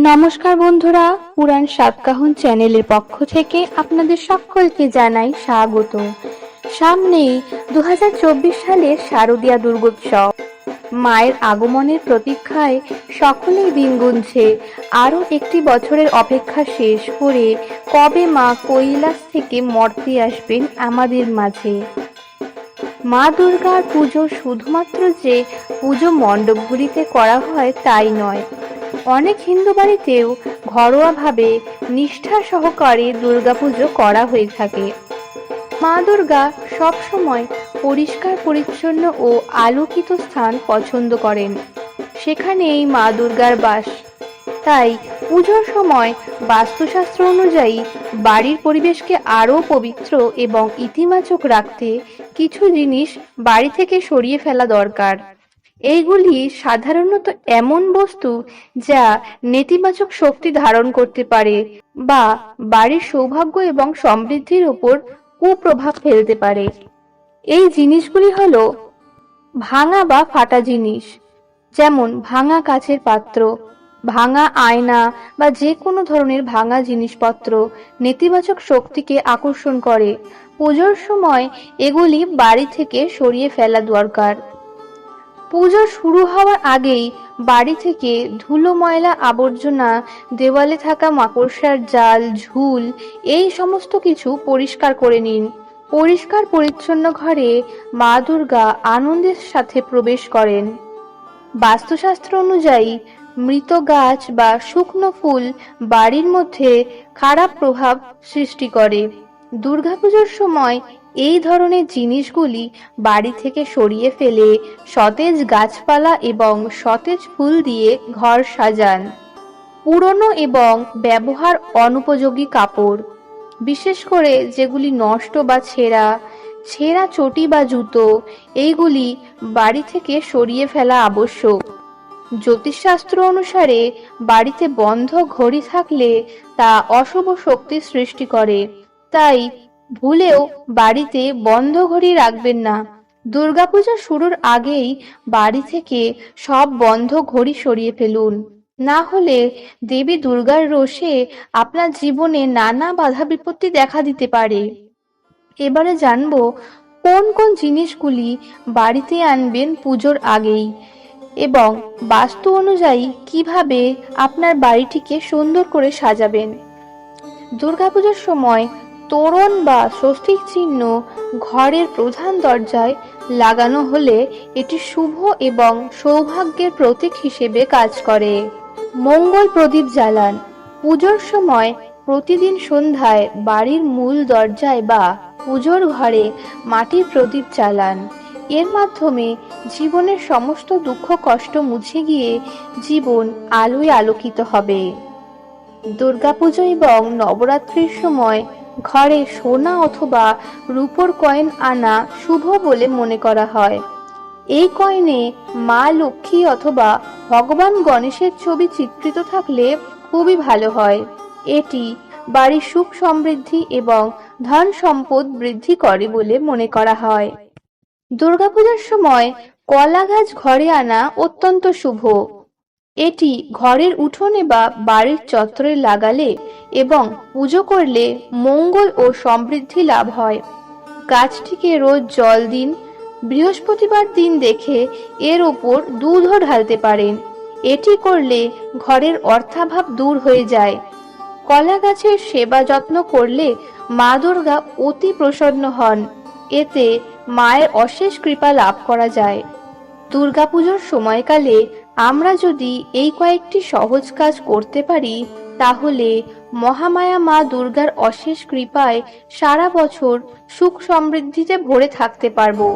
নমস্কার বন্ধুরা, পুরাণ সাতকাহন চ্যানেলের পক্ষ থেকে আপনাদের সকলকে জানাই স্বাগত। সামনে 2024 সালের শারদীয়া দুর্গোৎসব। মায়ের আগমনের প্রতীক্ষায় সকলেই দিন গুনছে। আরও একটি বছরের অপেক্ষা শেষ করে কবে মা কৈলাস থেকে মর্তে আসবেন আমাদের মাঝে। মা দুর্গার পুজো শুধুমাত্র যে পুজো মণ্ডপগুলিতে করা হয় তাই নয়, অনেক হিন্দু বাড়িতেও ঘরোয়াভাবে নিষ্ঠা সহকারে দুর্গাপুজো করা হয়ে থাকে। মা দুর্গা সবসময় পরিষ্কার পরিচ্ছন্ন ও আলোকিত স্থান পছন্দ করেন, সেখানেই মা দুর্গার বাস। তাই পুজোর সময় বাস্তুশাস্ত্র অনুযায়ী বাড়ির পরিবেশকে আরও পবিত্র এবং ইতিবাচক রাখতে কিছু জিনিস বাড়ি থেকে সরিয়ে ফেলা দরকার। এইগুলি সাধারণত এমন বস্তু যা নেতিবাচক শক্তি ধারণ করতে পারে বা বাড়ির সৌভাগ্য এবং সমৃদ্ধির উপর কুপ্রভাব ফেলতে পারে। এই জিনিসগুলি হলো ভাঙা বা ফাটা জিনিস, যেমন ভাঙা কাচের পাত্র, ভাঙা আয়না বা যে কোনো ধরনের ভাঙা জিনিসপত্র নেতিবাচক শক্তিকে আকর্ষণ করে। পুজোর সময় এগুলি বাড়ি থেকে সরিয়ে ফেলা দরকার। পুজো শুরু হওয়ার আগেই বাড়ি থেকে ধুলো, ময়লা, আবর্জনা, দেওয়ালে থাকা মাকড়সার জাল, ঝুল এই সমস্ত কিছু পরিষ্কার করে নিন। পরিষ্কার পরিচ্ছন্ন ঘরে মা দুর্গা আনন্দের সাথে প্রবেশ করেন। বাস্তুশাস্ত্র অনুযায়ী মৃত গাছ বা শুকনো ফুল বাড়ির মধ্যে খারাপ প্রভাব সৃষ্টি করে। দুর্গাপুজোর সময় এই ধরনের জিনিসগুলি বাড়ি থেকে সরিয়ে ফেলে সতেজ গাছপালা এবং সতেজ ফুল দিয়ে ঘর সাজান। পুরনো এবং ব্যবহার অনুপযোগী কাপড়, বিশেষ করে যেগুলি নষ্ট বা ছেঁড়া চটি বা জুতো, এইগুলি বাড়ি থেকে সরিয়ে ফেলা আবশ্যক। জ্যোতিষশাস্ত্র অনুসারে বাড়িতে বন্ধ ঘড়ি থাকলে তা অশুভ শক্তির সৃষ্টি করে, তাই ভুলেও বাড়িতে বন্ধ ঘড়ি রাখবেন না। দুর্গাপূজা শুরুর আগেই বাড়ি থেকে সব বন্ধ ঘড়ি সরিয়ে ফেলুন, না হলে দেবী দুর্গার রোষে আপনার জীবনে নানা বাধা বিপত্তি দেখা দিতে পারে। এবারে জানবো কোন কোন জিনিসগুলি বাড়িতে আনবেন পুজোর আগেই এবং বাস্তু অনুযায়ী কিভাবে আপনার বাড়িটিকে সুন্দর করে সাজাবেন। দুর্গাপূজার সময় তোরণ বা স্বস্তিক চিহ্ন ঘরের প্রধান দরজায় লাগানো হলে এটি শুভ এবং সৌভাগ্যের প্রতীক হিসেবে কাজ করে। মঙ্গল প্রদীপ জ্বালান। পুজোর সময় প্রতিদিন সন্ধ্যায় বাড়ির মূল দরজায় বা পুজোর ঘরে মাটির প্রদীপ জ্বালান। এর মাধ্যমে জীবনের সমস্ত দুঃখ কষ্ট মুছে গিয়ে জীবন আলোয় আলোকিত হবে। দুর্গাপুজো এবং নবরাত্রির সময় ঘরে সোনা অথবা রূপোর কয়েন আনা শুভ বলে মনে করা হয়। এই কয়েনে মা লক্ষ্মী অথবা ভগবান গণেশের ছবি চিত্রিত থাকলে খুবই ভালো হয়। এটি বাড়ির সুখ সমৃদ্ধি এবং ধন সম্পদ বৃদ্ধি করে বলে মনে করা হয়। দুর্গাপূজার সময় কলা গাছ ঘরে আনা অত্যন্ত শুভ। এটি ঘরের উঠোনে বা বাড়ির চত্বরে লাগালে এবং পুজো করলে মঙ্গল ও সমৃদ্ধি লাভ হয়। গাছটিকে রোজ জল দিন। বৃহস্পতিবার দিন দেখে এর ওপর দুধও ঢালতে পারেন। এটি করলে ঘরের অর্থাভাব দূর হয়ে যায়। কলা গাছের সেবা যত্ন করলে মা দুর্গা অতি প্রসন্ন হন। এতে মায়ের অশেষ কৃপা লাভ করা যায়। দুর্গাপুজোর সময়কালে আমরা যদি এই কয়েকটি সহজ কাজ করতে পারি, তাহলে মহামায়া মা দুর্গার অশেষ কৃপায় সারা বছর সুখ সমৃদ্ধিতে ভরে থাকতে পারবো।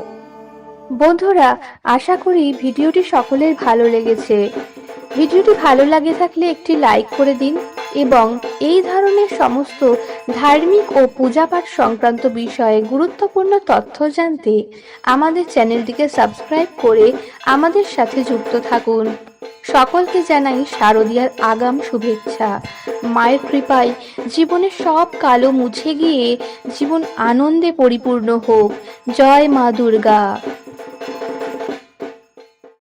বন্ধুরা, আশা করি ভিডিওটি সকলের ভালো লেগেছে। ভিডিওটি ভালো লাগে থাকলে একটি লাইক করে দিন এবং এই ধরনের সমস্ত ধার্মিক ও পূজাপাঠ সংক্রান্ত বিষয়ে গুরুত্বপূর্ণ তথ্য জানতে আমাদের চ্যানেলটিকে সাবস্ক্রাইব করে আমাদের সাথে যুক্ত থাকুন। সকলকে জানাই শারদীয়ার আগাম শুভেচ্ছা। মায়ের কৃপায় জীবনের সব কালো মুছে গিয়ে জীবন আনন্দে পরিপূর্ণ হোক। জয় মা দুর্গা।